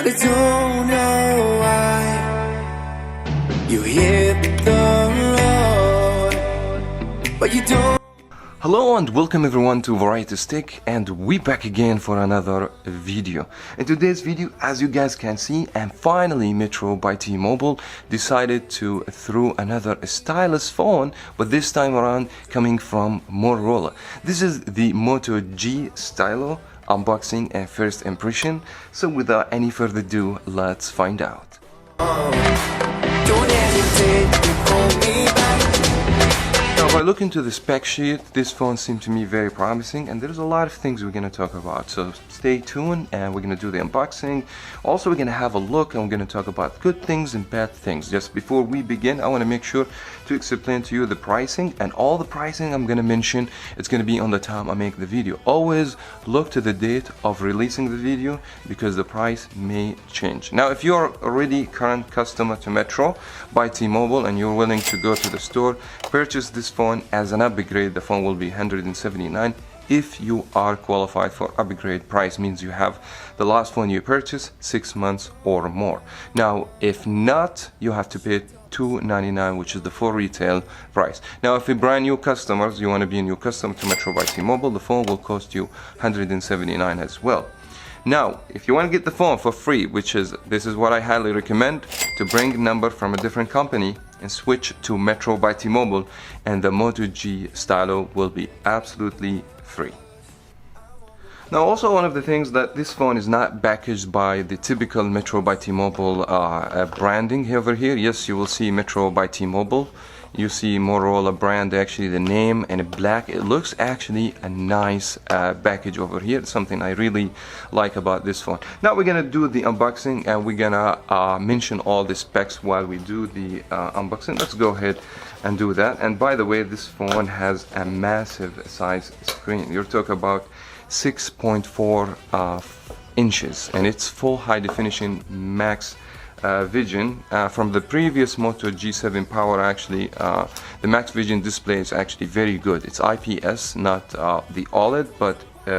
I don't know why you hit the road, but you don't. Hello and welcome everyone to Variety Stick, and we back again for another video. In today's video, as you guys can see, and finally Metro by T-Mobile decided to throw another stylus phone, but this time around coming from Motorola. This is the Moto G Stylo unboxing and first impression. So without any further ado, let's find out. Don't hesitate to call me back. Now, if I look into the spec sheet, this phone seemed to me very promising, and there's a lot of things we're going to talk about. So stay tuned, and we're going to do the unboxing. Also, we're going to have a look, and we're going to talk about good things and bad things. Just before we begin, I want to make sure to explain to you the pricing, and all the pricing I'm going to mention, it's going to be on the time I make the video. Always look to the date of releasing the video, because the price may change. Now, if you're already current customer to Metro by T-Mobile and you're willing to go to the store, purchase this phone as an upgrade. The phone will be $179. If you are qualified for upgrade, price means you have the last phone you purchased 6 months or more. Now, if not, you have to pay $299, which is the full retail price. Now, if you're brand new customers, you want to be a new customer to Metro by T-Mobile, the phone will cost you $179 as well. Now, if you want to get the phone for free, this is what I highly recommend, to bring a number from a different company and switch to Metro by T-Mobile, and the Moto G Stylo will be absolutely free. Now, also one of the things that this phone is not packaged by the typical Metro by T-Mobile branding over here. Yes, you will see Metro by T-Mobile. You see Motorola brand, actually the name, and black. It looks actually a nice package over here. It's something I really like about this phone. Now we're gonna do the unboxing, and we're gonna mention all the specs while we do the unboxing. Let's go ahead and do that. And by the way, this phone has a massive size screen. You're talking about 6.4 inches, and it's full high definition max vision. From the previous Moto G7 Power, actually the max vision display is actually very good. It's IPS, not the OLED, but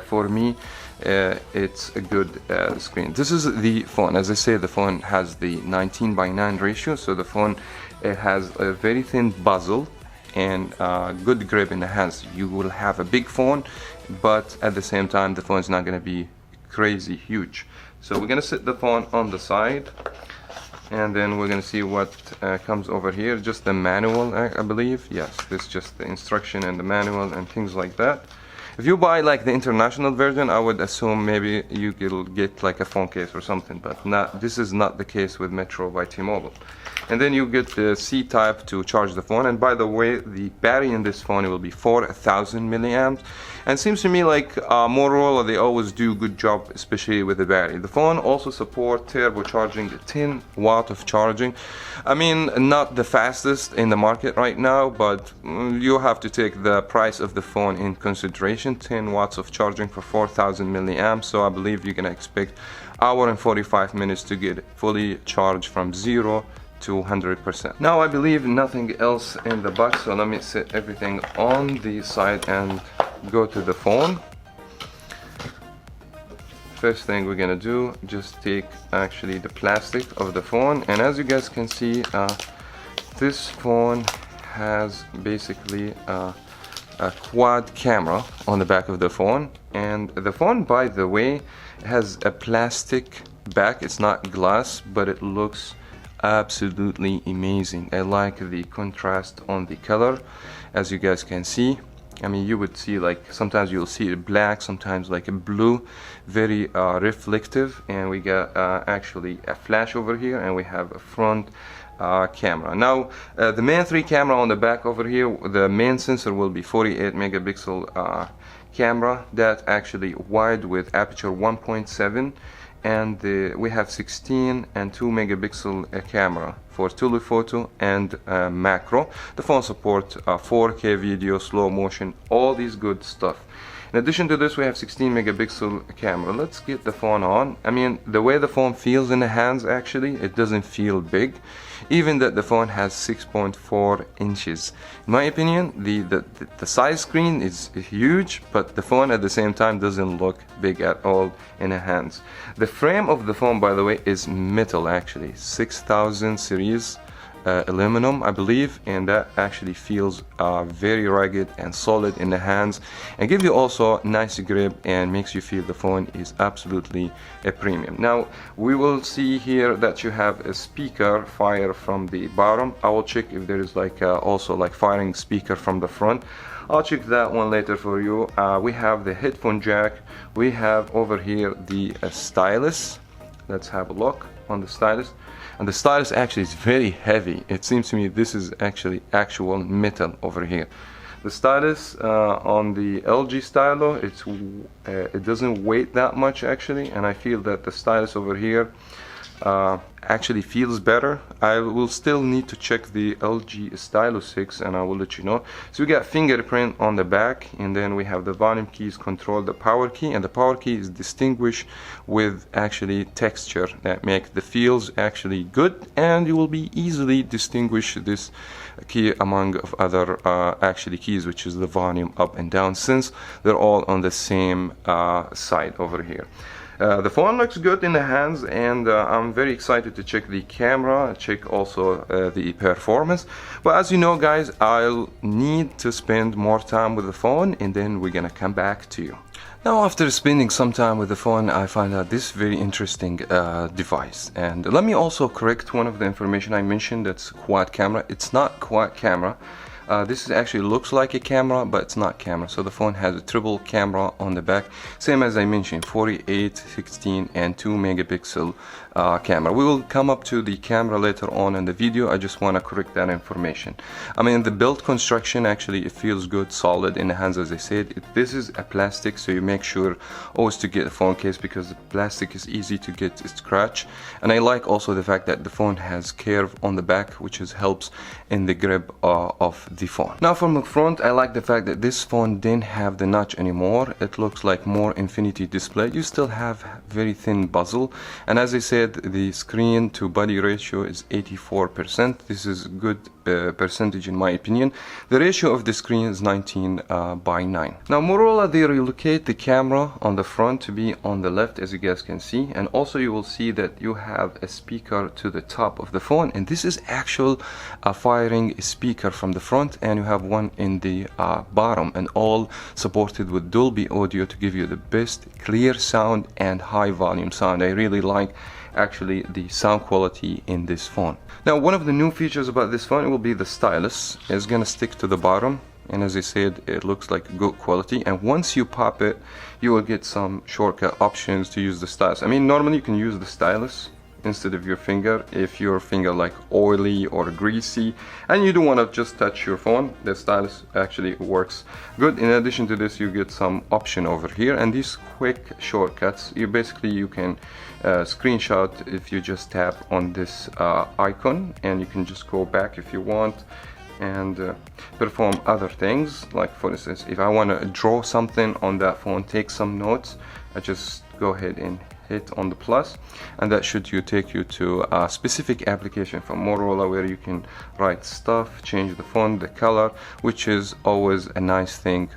for me it's a good screen. This is the phone. As I say, the phone has the 19:9 ratio, so the phone has a very thin bezel and good grip in the hands. You will have a big phone, but at the same time the phone is not going to be crazy huge. So we're going to set the phone on the side, and then we're going to see what comes over here. Just the manual, I believe. Yes, this is just the instruction and the manual and things like that. If you buy like the international version, I would assume maybe you will get like a phone case or something, but not. This is not the case with Metro by T-Mobile. And then you get the C-type to charge the phone. And by the way, the battery in this phone will be 4,000 milliamps. And it seems to me like Motorola, they always do a good job, especially with the battery. The phone also supports turbo charging, 10 watt of charging. I mean, not the fastest in the market right now, but you have to take the price of the phone in consideration. 10 watts of charging for 4,000 milliamps. So I believe you're gonna expect hour and 45 minutes to get fully charged from 0 to 100%. Now I believe nothing else in the box, so let me set everything on the side and go to the phone. First thing we're gonna do, just take actually the plastic of the phone, and as you guys can see, this phone has basically a quad camera on the back of the phone. And the phone, by the way, has a plastic back. It's not glass, but it looks absolutely amazing. I like the contrast on the color, as you guys can see. I mean, you would see like sometimes you'll see it black, sometimes like a blue, very reflective. And we got actually a flash over here, and we have a front camera. Now the main 3 camera on the back over here, the main sensor will be 48 megapixel camera, that actually wide with aperture 1.7, and we have 16 and 2 megapixel camera for telephoto and macro. The phone supports 4K video, slow motion, all these good stuff. In addition to this, we have 16 megapixel camera. Let's get the phone on. I mean, the way the phone feels in the hands, actually, it doesn't feel big. Even that the phone has 6.4 inches. In my opinion, the size screen is huge, but the phone at the same time doesn't look big at all in the hands. The frame of the phone, by the way, is metal, actually, 6000 series. Aluminum, I believe, and that actually feels very rugged and solid in the hands, and gives you also nice grip and makes you feel the phone is absolutely a premium. Now we will see here that you have a speaker fire from the bottom. I will check if there is like also like firing speaker from the front. I'll check that one later for you. We have the headphone jack. We have over here the stylus. Let's have a look on the stylus. And the stylus actually is very heavy. It seems to me this is actually actual metal over here. The stylus on the LG Stylo, it doesn't weigh that much actually, and I feel that the stylus over here actually feels better. I will still need to check the LG Stylo 6 and I will let you know. So we got fingerprint on the back, and then we have the volume keys control the power key, and the power key is distinguished with actually texture that make the feels actually good, and you will be easily distinguish this key among of other actually keys, which is the volume up and down, since they're all on the same side over here. The phone looks good in the hands, and I'm very excited to check the camera, check also the performance. But as you know, guys, I'll need to spend more time with the phone, and then we're gonna come back to you. Now, after spending some time with the phone, I find out this very interesting device. And let me also correct one of the information I mentioned, that's quad camera. It's not quad camera. This actually looks like a camera, but it's not camera. So the phone has a triple camera on the back, same as I mentioned, 48, 16 and 2 megapixel camera. We will come up to the camera later on in the video. I just want to correct that information. I mean, the build construction, actually it feels good, solid in the hands. As I said, this is a plastic, so you make sure always to get a phone case, because the plastic is easy to get scratch. And I like also the fact that the phone has curve on the back, which helps in the grip of the phone. Now from the front, I like the fact that this phone didn't have the notch anymore. It looks like more infinity display. You still have very thin bezel, and as I said, the screen to body ratio is 84%. This is good percentage in my opinion. The ratio of the screen is 19:9. Now Motorola, they relocate the camera on the front to be on the left, as you guys can see, and also you will see that you have a speaker to the top of the phone, and this is actual firing speaker from the front, and you have one in the bottom, and all supported with Dolby audio to give you the best clear sound and high volume sound. I really like actually the sound quality in this phone. Now, one of the new features about this phone will be the stylus. It's gonna stick to the bottom, and as I said, it looks like good quality, and once you pop it, you will get some shortcut options to use the stylus. I mean, normally you can use the stylus instead of your finger if your finger like oily or greasy and you don't want to just touch your phone. The stylus actually works good. In addition to this, you get some option over here, and these quick shortcuts, you can screenshot if you just tap on this icon, and you can just go back if you want and perform other things. Like for instance, if I want to draw something on that phone, take some notes, I just go ahead and hit on the plus, and that should take you to a specific application from Motorola where you can write stuff, change the font, the color, which is always a nice thing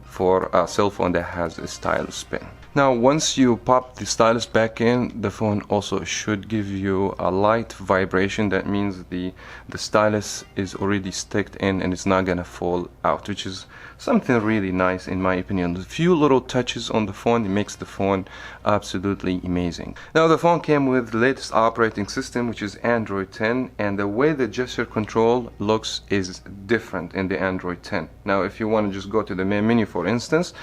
for a cell phone that has a stylus pen. Now, once you pop the stylus back in, the phone also should give you a light vibration. That means the stylus is already stuck in and it's not gonna fall out, which is something really nice in my opinion. A few little touches on the phone, it makes the phone absolutely amazing. Now, the phone came with the latest operating system, which is Android 10, and the way the gesture control looks is different in the Android 10. Now, if you want to just go to the main menu, for instance,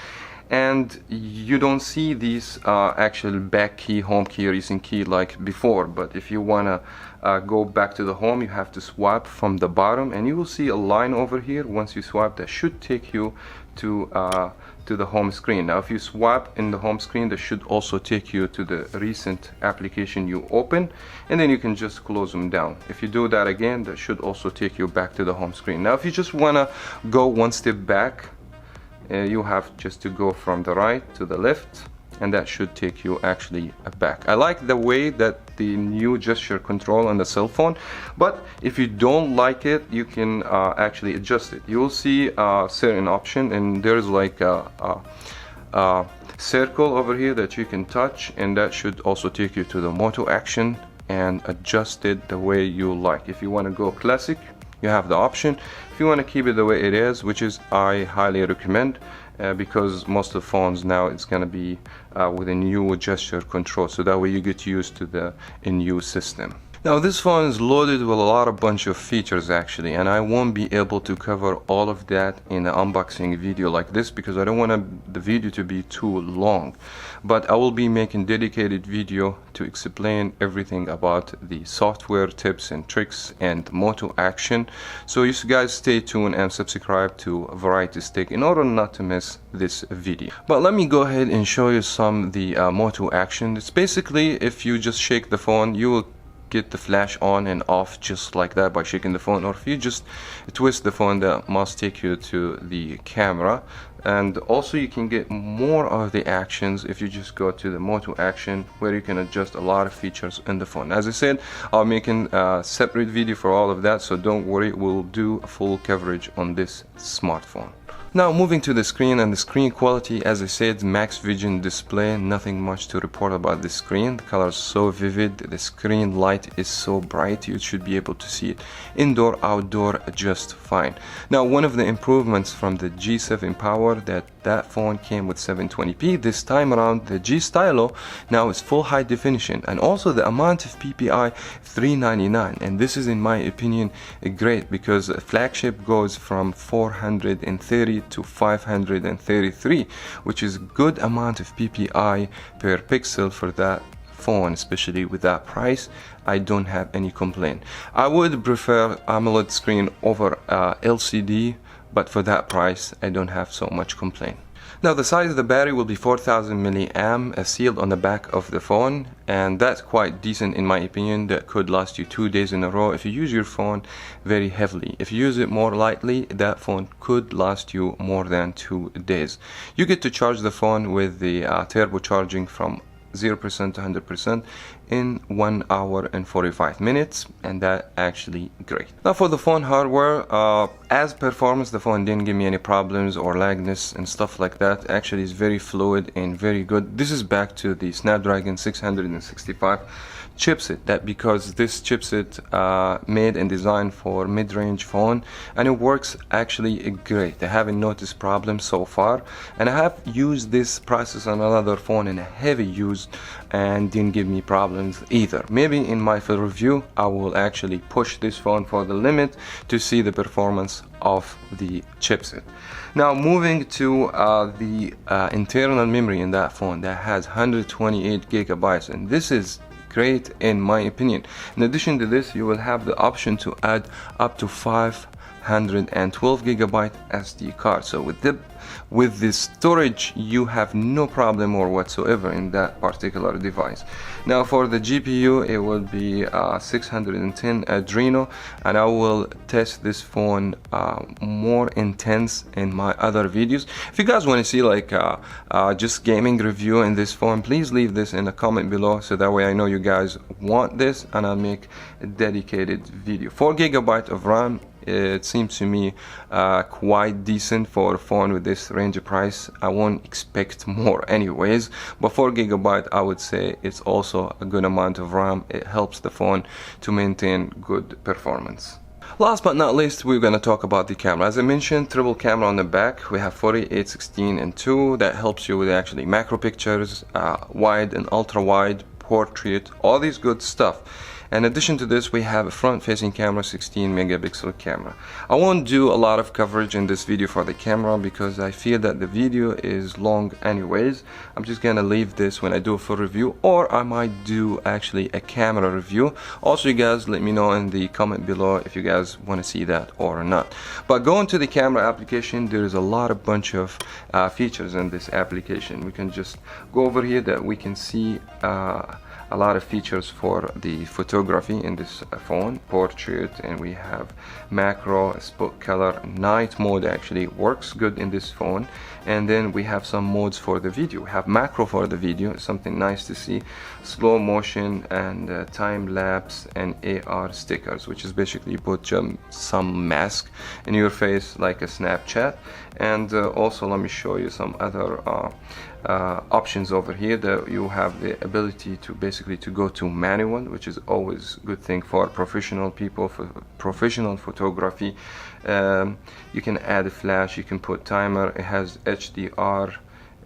and you don't see these actual back key, home key, recent key like before, but if you want to go back to the home, you have to swipe from the bottom, and you will see a line over here. Once you swipe, that should take you to the home screen. Now, if you swipe in the home screen, that should also take you to the recent application you open, and then you can just close them down. If you do that again, that should also take you back to the home screen. Now, if you just want to go one step back, you have just to go from the right to the left, and that should take you actually back. I like the way that the new gesture control on the cell phone, but if you don't like it, you can actually adjust it. You will see a certain option, and there's like a circle over here that you can touch, and that should also take you to the Moto action and adjust it the way you like. If you want to go classic, you have the option. If you want to keep it the way it is, which is I highly recommend, because most of the phones now it's going to be with a new gesture control, so that way you get used to the new system. Now this phone is loaded with a bunch of features actually, and I won't be able to cover all of that in an unboxing video like this because I don't want the video to be too long. But I will be making dedicated video to explain everything about the software tips and tricks and Moto action. So you guys stay tuned and subscribe to Variety Stick in order not to miss this video. But let me go ahead and show you some of the Moto action. It's basically, if you just shake the phone, you will get the flash on and off just like that by shaking the phone, or if you just twist the phone, that must take you to the camera. And also you can get more of the actions if you just go to the Moto action, where you can adjust a lot of features in the phone. As I said, I'll make a separate video for all of that, so don't worry, we'll do a full coverage on this smartphone. Now moving to the screen and the screen quality, as I said, max vision display, nothing much to report about the screen. The color is so vivid, the screen light is so bright, you should be able to see it indoor, outdoor just fine. Now one of the improvements from the G7 Power, that phone came with 720p. This time around the G Stylo now is full high definition, and also the amount of PPI 399, and this is in my opinion great because a flagship goes from 430 to 533, which is good amount of PPI per pixel for that phone, especially with that price. I don't have any complaint. I would prefer AMOLED screen over LCD, but for that price I don't have so much complaint. Now the size of the battery will be 4000 mAh sealed on the back of the phone, and that's quite decent in my opinion. That could last you 2 days in a row if you use your phone very heavily. If you use it more lightly, that phone could last you more than 2 days. You get to charge the phone with the turbo charging from 0% to 100% in 1 hour and 45 minutes, and that actually great. Now for the phone hardware, as performance, the phone didn't give me any problems or lagness and stuff like that. Actually it's very fluid and very good. This is back to the Snapdragon 665 chipset, that because this chipset made and designed for mid-range phone, and it works actually great. I haven't noticed problems so far, and I have used this process on another phone in a heavy use and didn't give me problems either. Maybe in my full review I will actually push this phone for the limit to see the performance of the chipset. Now moving to the internal memory in that phone, that has 128 gigabytes, and this is great in my opinion. In addition to this, you will have the option to add up to 512 gigabyte SD card. So with this storage, you have no problem or whatsoever in that particular device. Now for the GPU, it will be 610 Adreno, and I will test this phone more intense in my other videos. If you guys want to see like just gaming review in this phone, please leave this in the comment below, so that way I know you guys want this and I'll make a dedicated video. 4 gigabyte of RAM, it seems to me quite decent for a phone with this range of price. I won't expect more anyways, but 4 gigabyte I would say it's also a good amount of RAM. It helps the phone to maintain good performance. Last but not least, we're going to talk about the camera. As I mentioned, triple camera on the back. We have 48, 16 and 2. That helps you with actually macro pictures, wide and ultra wide, portrait, all these good stuff. In addition to this, we have a front-facing camera, 16 megapixel camera. I won't do a lot of coverage in this video for the camera because I feel that the video is long anyways. I'm just gonna leave this when I do a full review, or I might do actually a camera review. Also, you guys let me know in the comment below if you guys want to see that or not. But going to the camera application, there is a bunch of features in this application. We can just go over here that we can see a lot of features for the photography in this phone. Portrait, and we have macro, spot color, night mode actually works good in this phone. And then we have some modes for the video. We have macro for the video, something nice to see, slow motion, and time lapse, and AR stickers, which is basically you put some mask in your face like a Snapchat. And also let me show you some other options over here. That you have the ability to basically to go to manual, which is always a good thing for professional people, for professional photography. You can add a flash, you can put timer, it has HDR,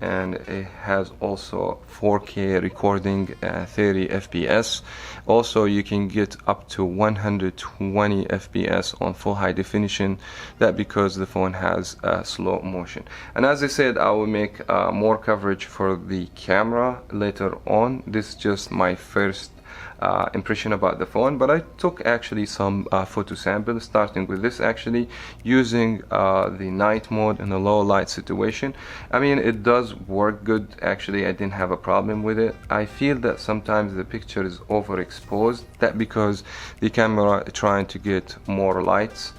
and it has also 4K recording, 30 FPS. Also you can get up to 120 FPS on full high definition, that because the phone has slow motion. And as I said, I will make more coverage for the camera later on. This is just my first impression about the phone, but I took actually some photo samples, starting with this actually, using the night mode in a low light situation. I mean, it does work good actually. I didn't have a problem with it. I feel that sometimes the picture is overexposed, that because the camera is trying to get more lights.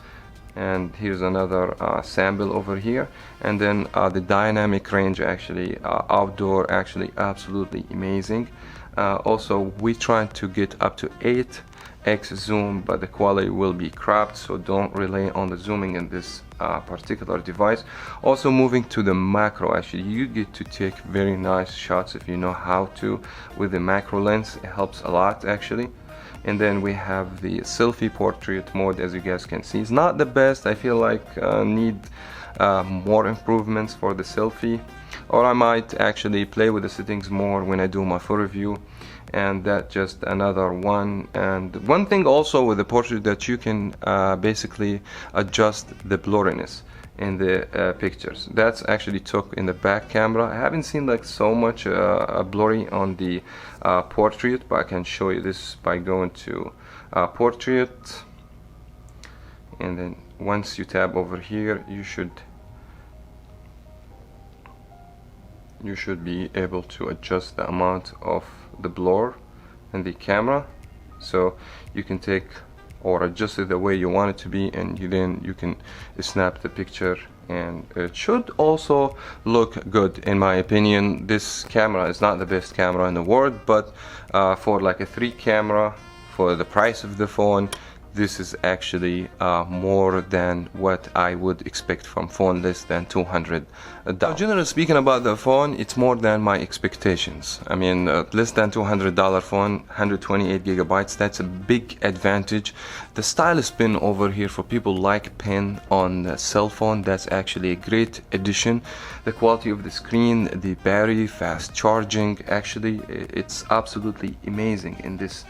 And here's another sample over here. And then the dynamic range actually, outdoor, actually absolutely amazing. Also we try to get up to 8x zoom, but the quality will be cropped, so don't rely on the zooming in this particular device. Also moving to the macro, actually you get to take very nice shots if you know how to with the macro lens. It helps a lot actually. And then we have the selfie portrait mode. As you guys can see, it's not the best. I feel like need more improvements for the selfie, or I might actually play with the settings more when I do my full review. And that just another one. And one thing also with the portrait, that you can basically adjust the blurriness in the pictures. That's actually took in the back camera. I haven't seen like so much blurry on the portrait, but I can show you this by going to portrait, and then once you tab over here, you should be able to adjust the amount of the blur in the camera, so you can take or adjust it the way you want it to be, and then you can snap the picture, and it should also look good in my opinion. This camera is not the best camera in the world, but for like a 3 camera for the price of the phone, this is actually more than what I would expect from phone less than $200. Now, generally speaking about the phone, it's more than my expectations. I mean, less than $200 phone, 128 gigabytes, that's a big advantage. The stylus pen over here, for people like pen on the cell phone, that's actually a great addition. The quality of the screen, the battery, fast charging, actually it's absolutely amazing in this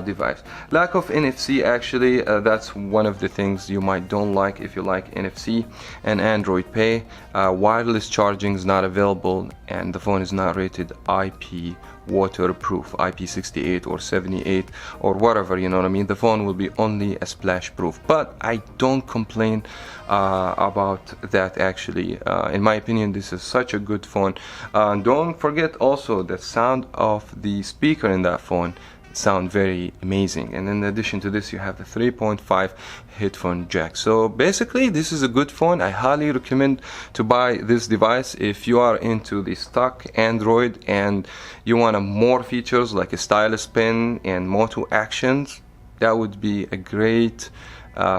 device. Lack of NFC, actually that's one of the things you might don't like if you like NFC and Android Pay. Wireless charging is not available, and the phone is not rated IP waterproof, IP68 or 78 or whatever, you know what I mean. The phone will be only a splash proof, but I don't complain about that actually. In my opinion, this is such a good phone. Don't forget also the sound of the speaker in that phone sound very amazing, and in addition to this you have the 3.5 headphone jack. So basically this is a good phone. I highly recommend to buy this device if you are into the stock Android and you want more features like a stylus pen and Moto actions. That would be a great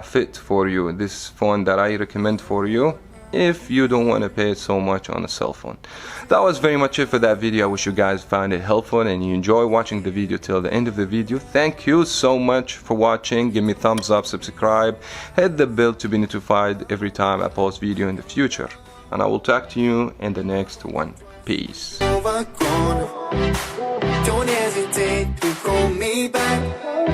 fit for you. This phone that I recommend for you if you don't want to pay so much on a cell phone. That was very much it for that video. I wish you guys found it helpful and you enjoy watching the video till the end of the video. Thank you so much for watching. Give me a thumbs up, subscribe, hit the bell to be notified every time I post video in the future, and I will talk to you in the next one. Peace. Don't hesitate to call me back.